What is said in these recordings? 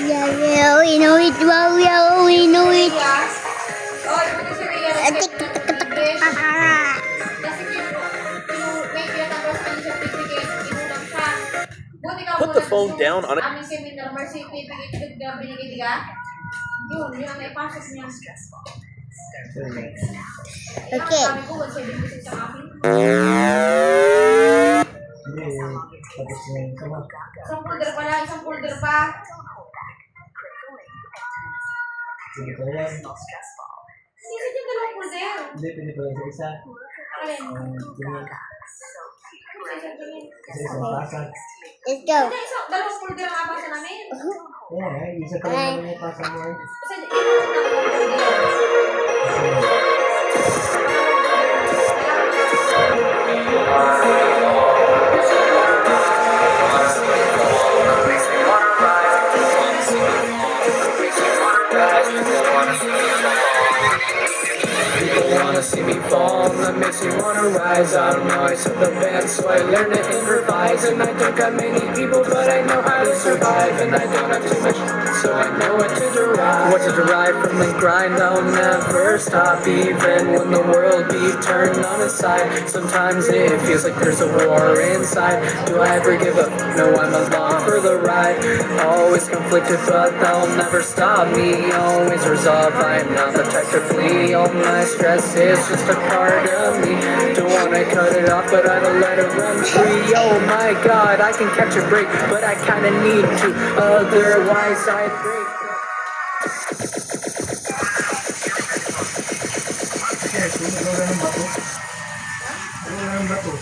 Yeah, we know it. Wow, yeah, we know it. Put the phone down on it. Okay. Isang folder pa lang, isang folder pa. Sige pa yan. Hindi sa dyan dalawang folder. Hindi, pwede pa yan sa isa. Alin? Sa isang pasag. Let's go. Hindi, dalawang folder ang abasa namin. Yeah, isa pa lang naman yung pasag mo. Isa dyan dalawang folder. Wanna see me fall, that makes me wanna rise. I don't know, I took the band, so I learned to improvise. And I don't got many people, but I know how to survive. And I don't have too much, so I know what to derive. What to derive from the grind, I'll never stop. Even when the world be turned on its side. Sometimes it feels like there's a war inside. Do I ever give up? No, I'm along for the ride. Always conflicted, but they'll never stop me. Always resolve, I'm not the type to flee. All my stress is just a part of me. Don't wanna cut it off, but I don't let it run free. Oh my god, I can catch a break, but I kinda need to. Otherwise I'd break. Okay, kung wala ng bato. Wala ng bato.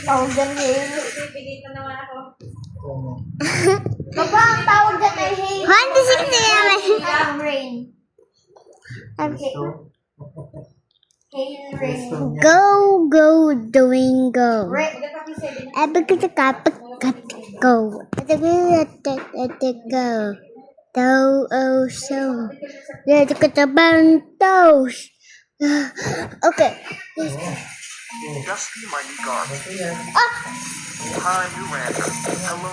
Tawag dyan hail. Pipigit na naman ako. Baba, ang tawag dyan ay hail. 160 naman. Ang rain. Okay. Hail rain. Go, go, doing, go. Magkakapi 7. Go. Go. Do, oh, so. Let's get the bantos. Okay. Just be my new guard. Ah! Hi, new rancher. Hello.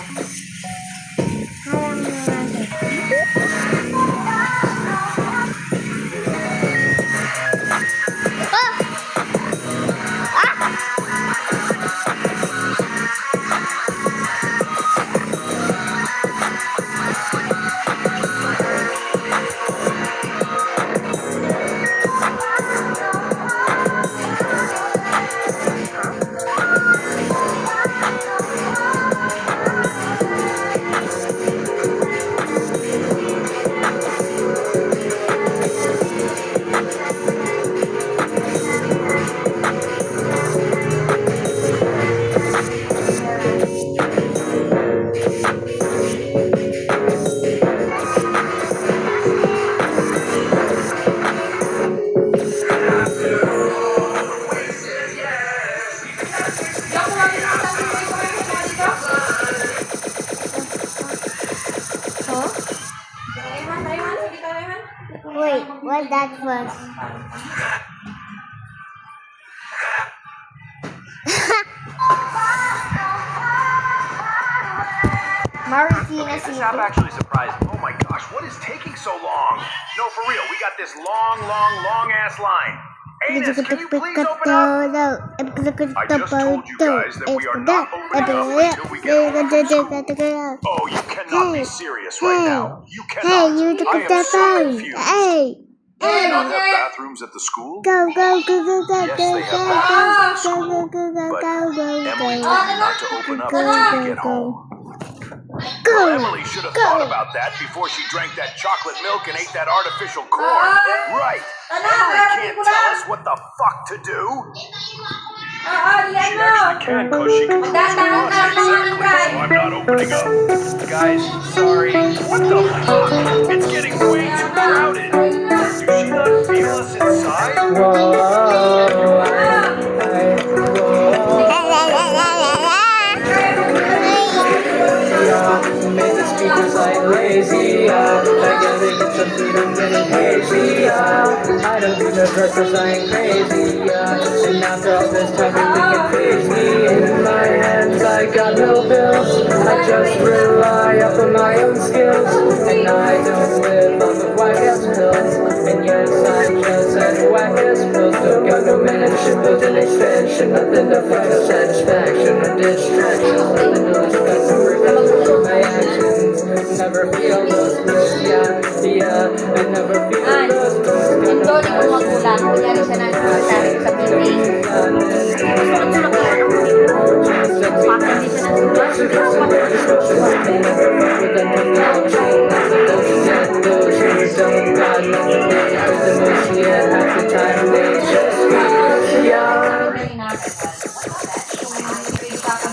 Wait, what that was? Martina Stop actually surprised. Oh my gosh, what is taking so long? No, for real, we got this long ass line. Anus, can you please open up? I just told you guys that we are not opening up until we get home from school. Oh, you cannot be serious right now. You cannot. Hey, you took I the am so phone. confused. Hey. Do they not have bathrooms at the school? Go, go, go, go, go, Yes, go, they have go, bathrooms at the go, school, go, go, go, but go, go, Emily go. told me not to open up until we get home. Well, Emily should have thought about that before she drank that chocolate milk and ate that artificial corn. Right. Emily can't tell us what the fuck to do. She actually can, because she can control us. Exactly. So I'm not opening up. Guys, sorry. What the fuck? It's getting way too crowded. Do she not feel us inside? Made the speakers like lazy. I gotta get some food, I'm getting hazy. I don't do the drugs cause I ain't crazy, yeah. And after all this time you think it frees me. In my hands I got no bills. I just rely upon my own skills. And I don't live on the whack-ass pills. And yes, I just had whack-ass pills. Don't got no mansion, built an expansion. Nothing to find no satisfaction or distraction. Nothing to expect or repel from my actions. Never feel those pills, yeah. I never feel those pills. Ito, di ko magulang. Kunyari siya ng sa meeting. Sulat-sulat ko yan. Pasa hindi siya ng sulat. Don't